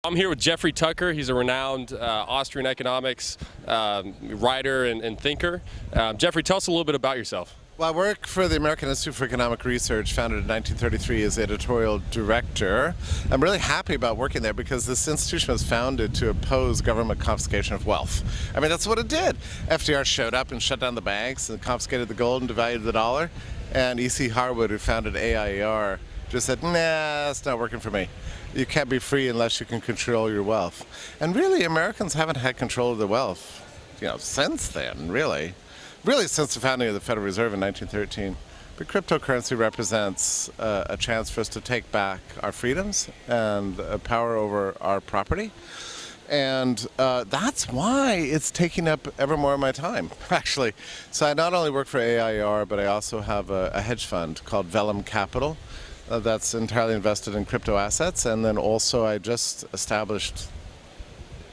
I'm here with Jeffrey Tucker. He's a renowned Austrian economics writer and thinker. Jeffrey, tell us a little bit about yourself. Well, I work for the American Institute for Economic Research, founded in 1933 as Editorial Director. I'm really happy about working there because this institution was founded to oppose government confiscation of wealth. I mean, that's what it did. FDR showed up and shut down the banks and confiscated the gold and devalued the dollar. And E.C. Harwood, who founded AIER, just said, nah, that's not working for me. You can't be free unless you can control your wealth. And really, Americans haven't had control of their wealth, since then, really. Really since the founding of the Federal Reserve in 1913. But cryptocurrency represents a chance for us to take back our freedoms and power over our property. And that's why it's taking up ever more of my time, actually. So I not only work for AIR, but I also have a hedge fund called Vellum Capital that's entirely invested in crypto assets. And then also I just established,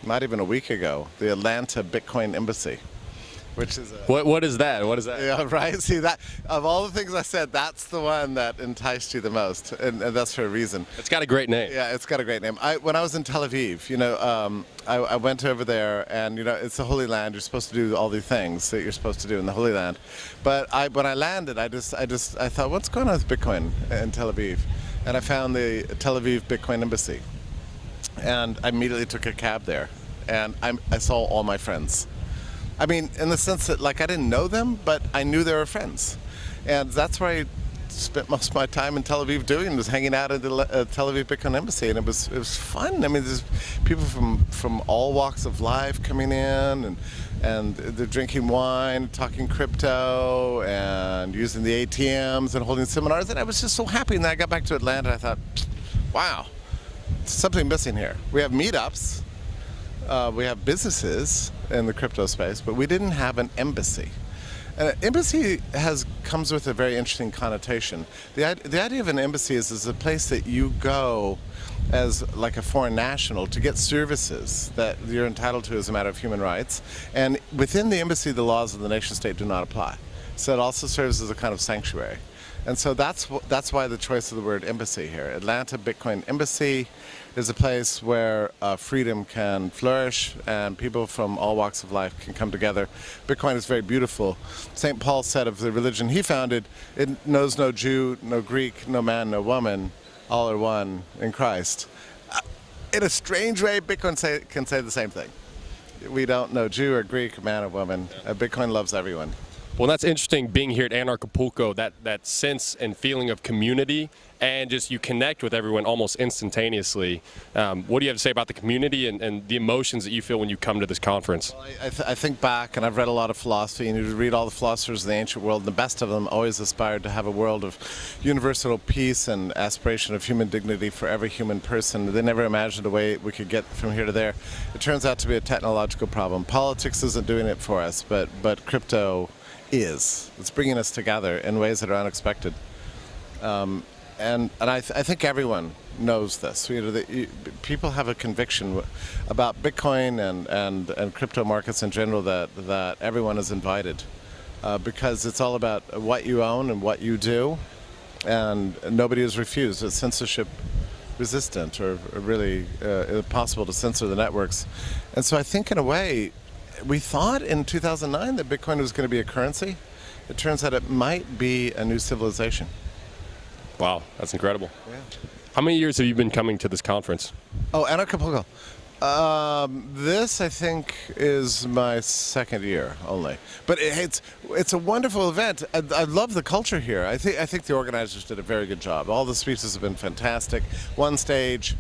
not even a week ago, the Atlanta Bitcoin Embassy. Which is what is that? What is that? Yeah, right. See, that of all the things I said, that's the one that enticed you the most, and that's for a reason. It's got a great name. Yeah, it's got a great name. When I was in Tel Aviv, I went over there, and it's the Holy Land. You're supposed to do all the things that you're supposed to do in the Holy Land. But when I landed, I thought, what's going on with Bitcoin in Tel Aviv? And I found the Tel Aviv Bitcoin Embassy, and I immediately took a cab there, and I saw all my friends. I mean, in the sense that, I didn't know them, but I knew they were friends. And that's where I spent most of my time in Tel Aviv doing, was hanging out at the Tel Aviv Bitcoin Embassy, and it was fun. I mean, there's people from all walks of life coming in, and they're drinking wine, talking crypto, and using the ATMs and holding seminars, and I was just so happy. And then I got back to Atlanta, and I thought, wow, there's something missing here. We have meetups. We have businesses in the crypto space, but we didn't have an embassy. And an embassy comes with a very interesting connotation. The idea of an embassy is a place that you go as like a foreign national to get services that you're entitled to as a matter of human rights. And within the embassy, the laws of the nation state do not apply. So it also serves as a kind of sanctuary. And so that's why the choice of the word embassy here. Atlanta Bitcoin Embassy is a place where freedom can flourish and people from all walks of life can come together. Bitcoin is very beautiful. St. Paul said of the religion he founded, it knows no Jew, no Greek, no man, no woman. All are one in Christ. In a strange way, Bitcoin can say the same thing. We don't know Jew or Greek, man or woman. Bitcoin loves everyone. Well, that's interesting being here at Anarchopulco, that sense and feeling of community, and just you connect with everyone almost instantaneously. What do you have to say about the community and the emotions that you feel when you come to this conference? Well, I think back, and I've read a lot of philosophy, and you read all the philosophers of the ancient world, and the best of them always aspired to have a world of universal peace and aspiration of human dignity for every human person. They never imagined a way we could get from here to there. It turns out to be a technological problem. Politics isn't doing it for us, but crypto is. It's bringing us together in ways that are unexpected. And I think everyone knows this. People have a conviction about Bitcoin and crypto markets in general that everyone is invited because it's all about what you own and what you do, and nobody is refused. It's censorship resistant, or really impossible to censor the networks. And so I think in a way, we thought in 2009 that Bitcoin was going to be a currency. It turns out it might be a new civilization. Wow, that's incredible. Yeah. How many years have you been coming to this conference? Oh, Anarchopulco. This, I think, is my second year only. But it's a wonderful event. I love the culture here. I think the organizers did a very good job. All the speeches have been fantastic. One stage,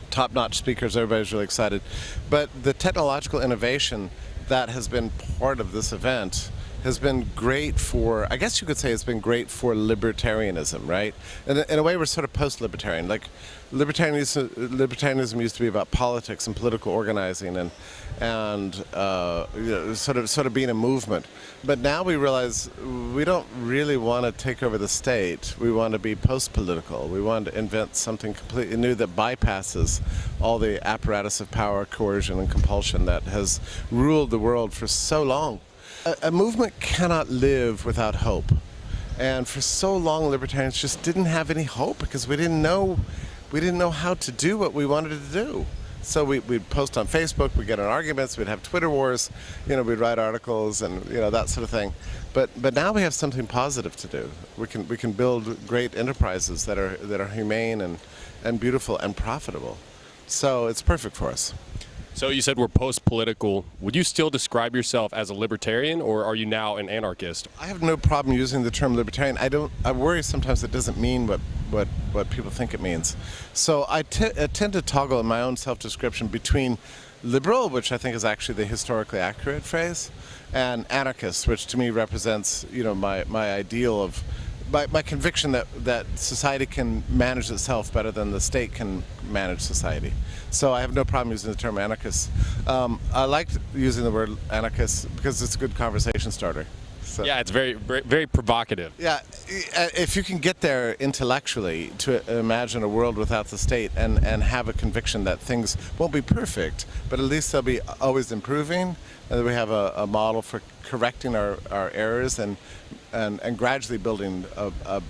top-notch speakers, everybody's really excited. But the technological innovation that has been part of this event has been great for, I guess you could say it's been great for libertarianism, right? And in a way, we're sort of post-libertarian. Like, libertarianism used to be about politics and political organizing and sort of being a movement. But now we realize we don't really want to take over the state. We want to be post-political. We want to invent something completely new that bypasses all the apparatus of power, coercion, and compulsion that has ruled the world for so long. A movement cannot live without hope. And for so long, libertarians just didn't have any hope because we didn't know we didn't know how to do what we wanted to do. So we'd post on Facebook, we'd get in arguments, we'd have Twitter wars, we'd write articles and that sort of thing. But now we have something positive to do. We can build great enterprises that are humane and beautiful and profitable. So it's perfect for us. So you said we're post-political. Would you still describe yourself as a libertarian, or are you now an anarchist? I have no problem using the term libertarian. I worry sometimes it doesn't mean what people think it means. So I tend to toggle in my own self-description between liberal, which I think is actually the historically accurate phrase, and anarchist, which to me represents my ideal of my conviction that society can manage itself better than the state can manage society. So I have no problem using the term anarchist. I like using the word anarchist because it's a good conversation starter. So, yeah, it's very, very, very provocative. Yeah, if you can get there intellectually to imagine a world without the state and have a conviction that things won't be perfect, but at least they'll be always improving, and that we have a model for correcting our errors and gradually building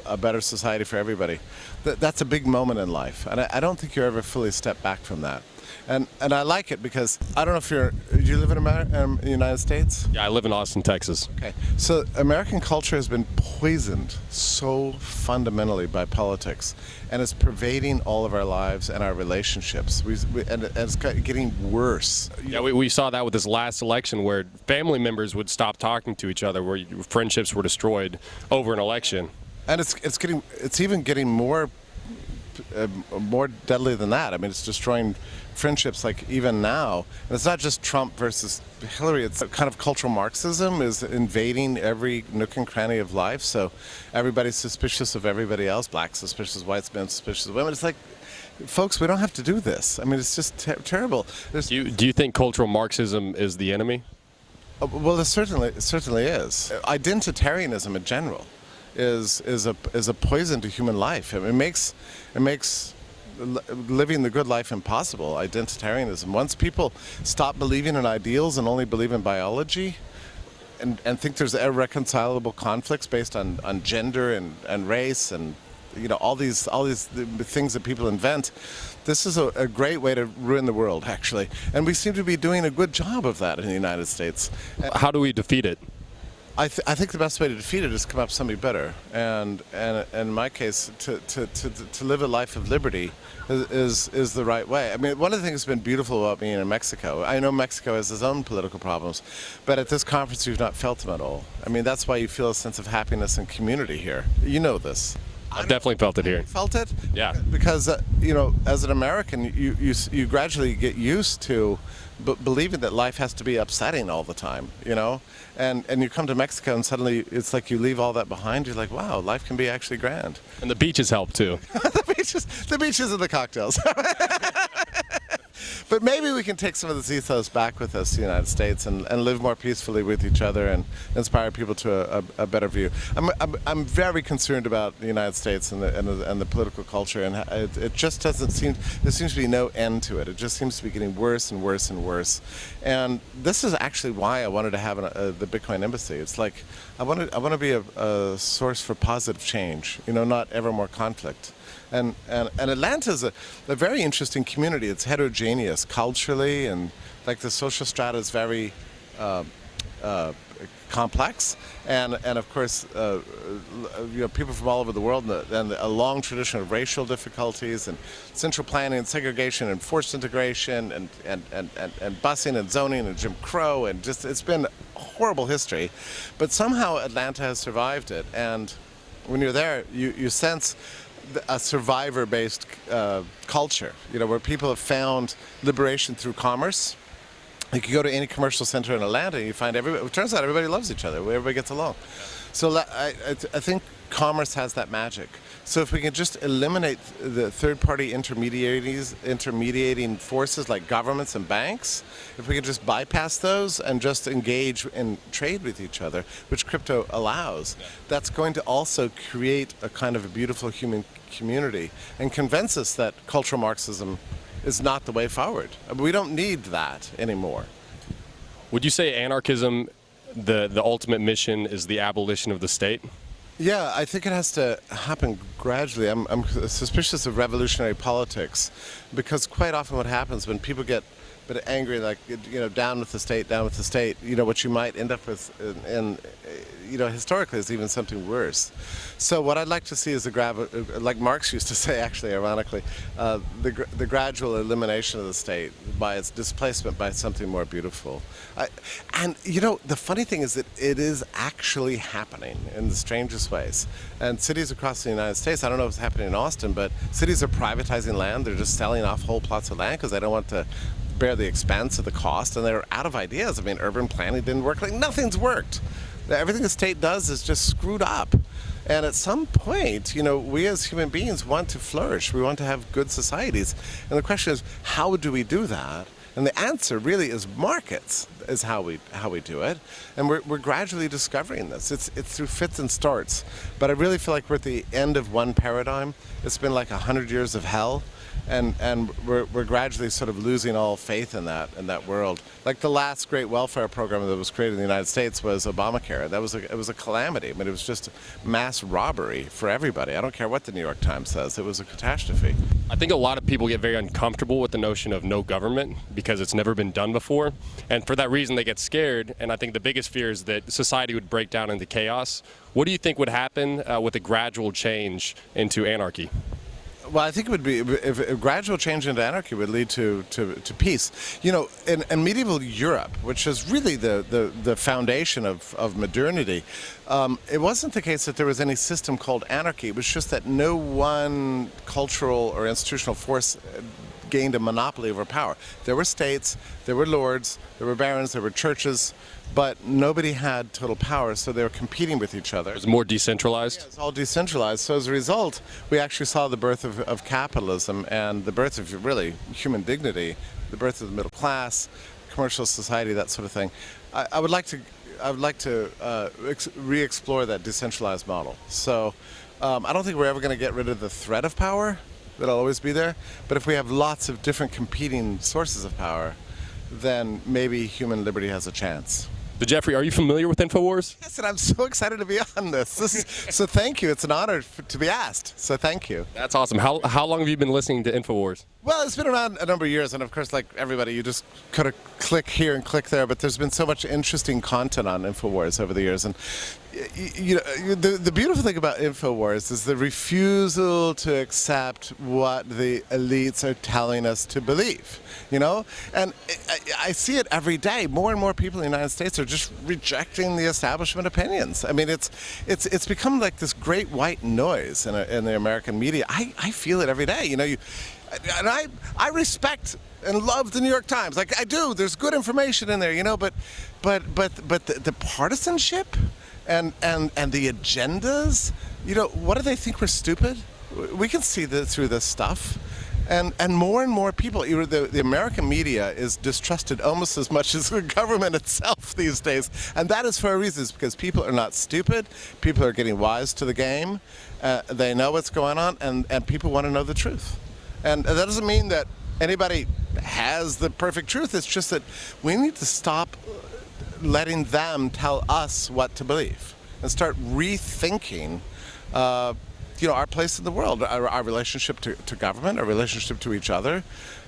a better society for everybody. That's a big moment in life, and I don't think you ever fully step back from that. And I like it because I don't know if do you live in the United States? Yeah, I live in Austin, Texas. Okay, so American culture has been poisoned so fundamentally by politics, and it's pervading all of our lives and our relationships. And it's getting worse. Yeah, we saw that with this last election where family members would stop talking to each other, where friendships were destroyed over an election. And it's even getting more deadly than that. I mean, it's destroying friendships like even now. And it's not just Trump versus Hillary. It's kind of cultural Marxism is invading every nook and cranny of life. So everybody's suspicious of everybody else. Blacks suspicious, whites, men suspicious of women. It's like, folks, we don't have to do this. I mean, it's just terrible. Do you think cultural Marxism is the enemy? Well, it certainly is. Identitarianism in general is a poison to human life. I mean, it makes living the good life impossible. Identitarianism. Once people stop believing in ideals and only believe in biology, and think there's irreconcilable conflicts based on gender and race and all these things that people invent, this is a great way to ruin the world, actually. And we seem to be doing a good job of that in the United States. How do we defeat it? I think the best way to defeat it is to come up with something better, and in my case, to live a life of liberty is the right way. I mean, one of the things that's been beautiful about being in Mexico, I know Mexico has its own political problems, but at this conference you've not felt them at all. I mean, that's why you feel a sense of happiness and community here. You know this. I've definitely felt it here. Felt it? Yeah. Because as an American, you gradually get used to believing that life has to be upsetting all the time, and you come to Mexico and suddenly it's like you leave all that behind. You're like, wow, life can be actually grand. And the beaches help too. the beaches and the cocktails. But maybe we can take some of this ethos back with us to the United States and live more peacefully with each other and inspire people to a better view. I'm very concerned about the United States and the political culture, and it just doesn't seem, there seems to be no end to it. It just seems to be getting worse and worse and worse. And this is actually why I wanted to have the Bitcoin Embassy. It's like I want to be a source for positive change, not ever more conflict. And Atlanta is a very interesting community. It's heterogeneous culturally, and like the social strata is very complex, and of course people from all over the world, and a long tradition of racial difficulties and central planning and segregation and forced integration and busing and zoning and Jim Crow, and just it's been a horrible history, but somehow Atlanta has survived it. And when you're there, you sense a survivor-based culture, where people have found liberation through commerce. You can go to any commercial center in Atlanta and you find it turns out everybody loves each other, everybody gets along. So I think commerce has that magic. So if we can just eliminate the third-party intermediating forces like governments and banks, if we can just bypass those and just engage in trade with each other, which crypto allows, that's going to also create a kind of a beautiful human community and convince us that cultural Marxism is not the way forward. We don't need that anymore. Would you say anarchism, the ultimate mission, is the abolition of the state? Yeah, I think it has to happen gradually. I'm suspicious of revolutionary politics because quite often what happens when people get a bit angry, like, down with the state, down with the state, what you might end up with historically is even something worse. So what I'd like to see is like Marx used to say, actually, ironically, the gradual elimination of the state by its displacement by something more beautiful. The funny thing is that it is actually happening in the strangest ways. And cities across the United States, I don't know if it's happening in Austin, but cities are privatizing land. They're just selling off whole plots of land because they don't want to bear the expense of the cost, and they're out of ideas. I mean, urban planning didn't work. Like, nothing's worked. Everything the state does is just screwed up. And at some point, we as human beings want to flourish. We want to have good societies. And the question is, how do we do that? And the answer really is markets is how we do it. And we're gradually discovering this. It's through fits and starts. But I really feel like we're at the end of one paradigm. It's been like 100 years of hell. And we're gradually sort of losing all faith in that world. Like the last great welfare program that was created in the United States was Obamacare. It was a calamity. I mean, it was just mass robbery for everybody. I don't care what the New York Times says. It was a catastrophe. I think a lot of people get very uncomfortable with the notion of no government because it's never been done before. And for that reason, they get scared. And I think the biggest fear is that society would break down into chaos. What do you think would happen with a gradual change into anarchy? Well, I think it would be, if a gradual change into anarchy would lead to peace. In medieval Europe, which is really the foundation of modernity, it wasn't the case that there was any system called anarchy. It was just that no one cultural or institutional force gained a monopoly over power. There were states, there were lords, there were barons, there were churches, but nobody had total power, so they were competing with each other. It was more decentralized? Yeah, it's all decentralized. So as a result, we actually saw the birth of capitalism and the birth of really human dignity, the birth of the middle class, commercial society, that sort of thing. I would like to re-explore that decentralized model. So I don't think we're ever going to get rid of the threat of power. That'll always be there. But if we have lots of different competing sources of power, then maybe human liberty has a chance. So Jeffrey, are you familiar with InfoWars? Yes, and I'm so excited to be on this. So thank you. It's an honor to be asked. So thank you. That's awesome. How long have you been listening to InfoWars? Well, it's been around a number of years, and of course, like everybody, you just kind of click here and click there, but there's been so much interesting content on InfoWars over the years. And the beautiful thing about InfoWars is the refusal to accept what the elites are telling us to believe, And I see it every day. More and more people in the United States are just rejecting the establishment opinions. I mean, it's become like this great white noise in the American media. I feel it every day, And I respect and love the New York Times. Like I do. There's good information in there, but the partisanship and the agendas, what do they think we're stupid? We can see through this stuff. And more people, the American media is distrusted almost as much as the government itself these days. And that is for a reason. It's because people are not stupid. People are getting wise to the game. They know what's going on, and people want to know the truth. And that doesn't mean that anybody has the perfect truth. It's just that we need to stop letting them tell us what to believe and start rethinking our place in the world, our relationship to government, our relationship to each other.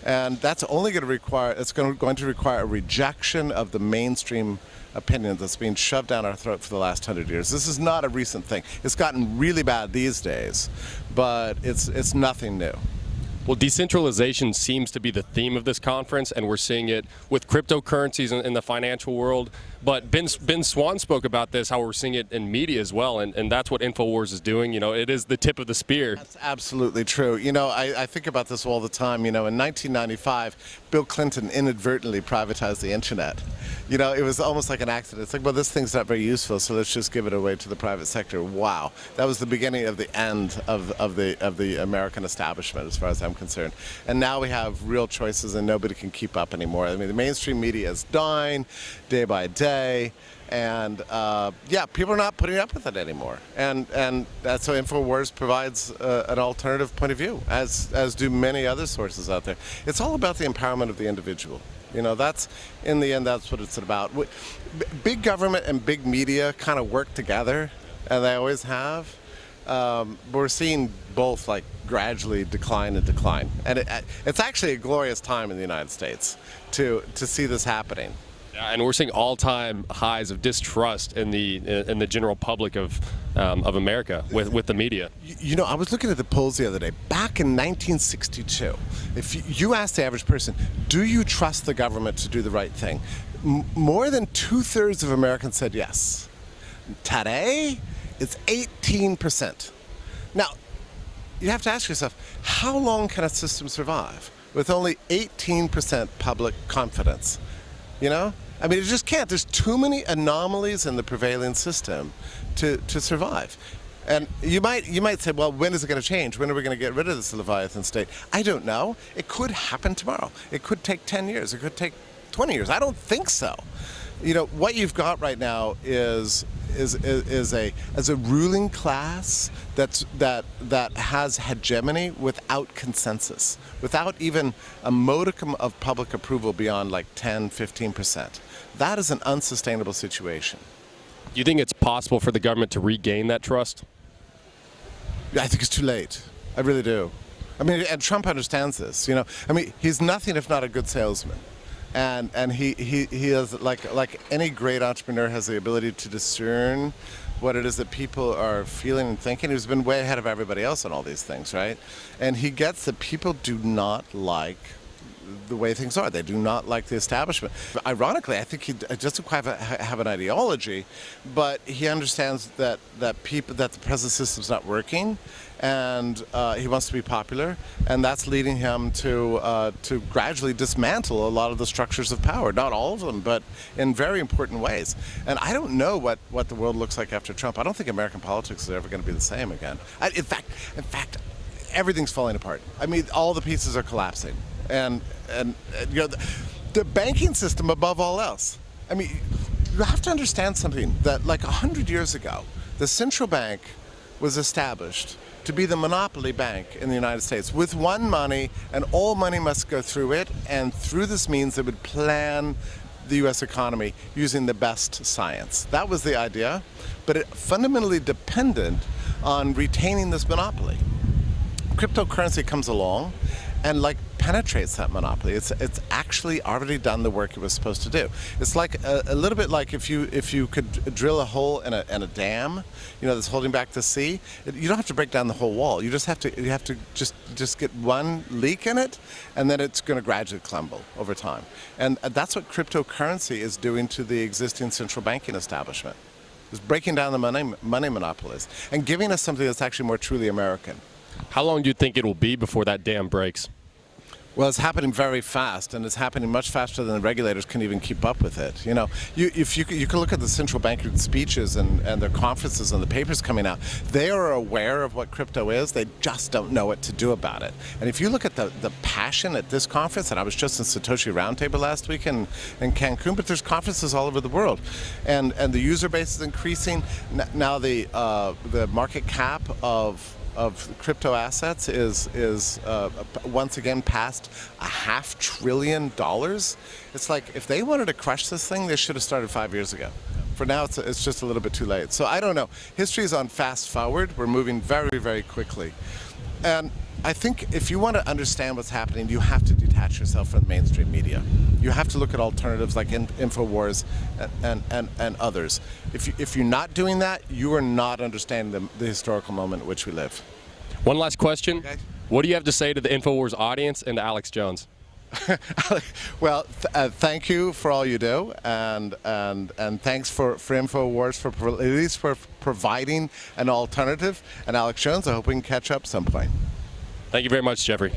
And that's only going to require a rejection of the mainstream opinion that's being shoved down our throat for the last 100 years. This is not a recent thing. It's gotten really bad these days, but it's nothing new. Well, decentralization seems to be the theme of this conference, and we're seeing it with cryptocurrencies in the financial world. But Ben Swan spoke about this, how we're seeing it in media as well, and that's what InfoWars is doing. It is the tip of the spear. That's absolutely true. I think about this all the time. In 1995, Bill Clinton inadvertently privatized the internet. It was almost like an accident. It's like, well, this thing's not very useful, so let's just give it away to the private sector. Wow, that was the beginning of the end of the American establishment, as far as I'm concerned. And now we have real choices, and nobody can keep up anymore. I mean, the mainstream media is dying day by day. And people are not putting up with it anymore, and that's so InfoWars provides an alternative point of view, as do many other sources out there. It's all about the empowerment of the individual. That's in the end, that's what it's about. Big government and big media kind of work together, and they always have. We're seeing both like gradually decline and decline, and it's actually a glorious time in the United States to see this happening. Yeah, and we're seeing all-time highs of distrust in the general public of America with the media. You know, I was looking at the polls the other day. Back in 1962, if you asked the average person, do you trust the government to do the right thing? More than 2/3 of Americans said yes. Today, it's 18%. Now, you have to ask yourself, how long can a system survive with only 18% public confidence? You know? I mean, it just can't. There's too many anomalies in the prevailing system to survive. And you might say, well, when is it going to change? When are we going to get rid of this Leviathan state? I don't know. It could happen tomorrow. It could take 10 years. It could take 20 years. I don't think so. You know, what you've got right now is a ruling class that has hegemony without consensus, without even a modicum of public approval beyond like 10-15%. That is an unsustainable situation. Do you think it's possible for the government to regain that trust? I think it's too late. I really do. I mean, and Trump understands this. You know, I mean, he's nothing if not a good salesman. And he has, like any great entrepreneur, has the ability to discern what it is that people are feeling and thinking. He's been way ahead of everybody else on all these things, right? And he gets that people do not like the way things are. They do not like the establishment. Ironically, I think he doesn't quite have an ideology, but he understands that the present system's not working, and he wants to be popular, and that's leading him to gradually dismantle a lot of the structures of power. Not all of them, but in very important ways. And I don't know what the world looks like after Trump. I don't think American politics is ever going to be the same again. In fact, everything's falling apart. I mean, all the pieces are collapsing. And you know, the banking system above all else. I mean, you have to understand something, that like 100 years ago, the central bank was established to be the monopoly bank in the United States with one money, and all money must go through it, and through this means it would plan the U.S. economy using the best science. That was the idea, but it fundamentally depended on retaining this monopoly. Cryptocurrency comes along and like penetrates that monopoly. It's actually already done the work it was supposed to do. It's like a little bit like if you could drill a hole in a dam, you know, that's holding back the sea. You don't have to break down the whole wall. You have to just get one leak in it, and then it's going to gradually crumble over time. And that's what cryptocurrency is doing to the existing central banking establishment. It's breaking down the money monopolies and giving us something that's actually more truly American. How long do you think it will be before that dam breaks? Well, it's happening very fast, and it's happening much faster than the regulators can even keep up with it. You know, if you can look at the central banker speeches and their conferences and the papers coming out, they are aware of what crypto is. They just don't know what to do about it. And if you look at the passion at this conference, and I was just in Satoshi Roundtable last week in Cancun, but there's conferences all over the world, and the user base is increasing. Now the market cap of crypto assets is once again past $500 billion. It's like if they wanted to crush this thing, they should have started 5 years ago. For now, it's just a little bit too late. So I don't know. History is on fast forward. We're moving very, very quickly. And I think if you want to understand what's happening, you have to detach yourself from the mainstream media. You have to look at alternatives like InfoWars and others. If you're not doing that, you are not understanding the historical moment in which we live. One last question. Okay. What do you have to say to the InfoWars audience and to Alex Jones? Well, thank you for all you do, and thanks for InfoWars for at least for providing an alternative. And Alex Jones, I hope we can catch up some point. Thank you very much, Jeffrey.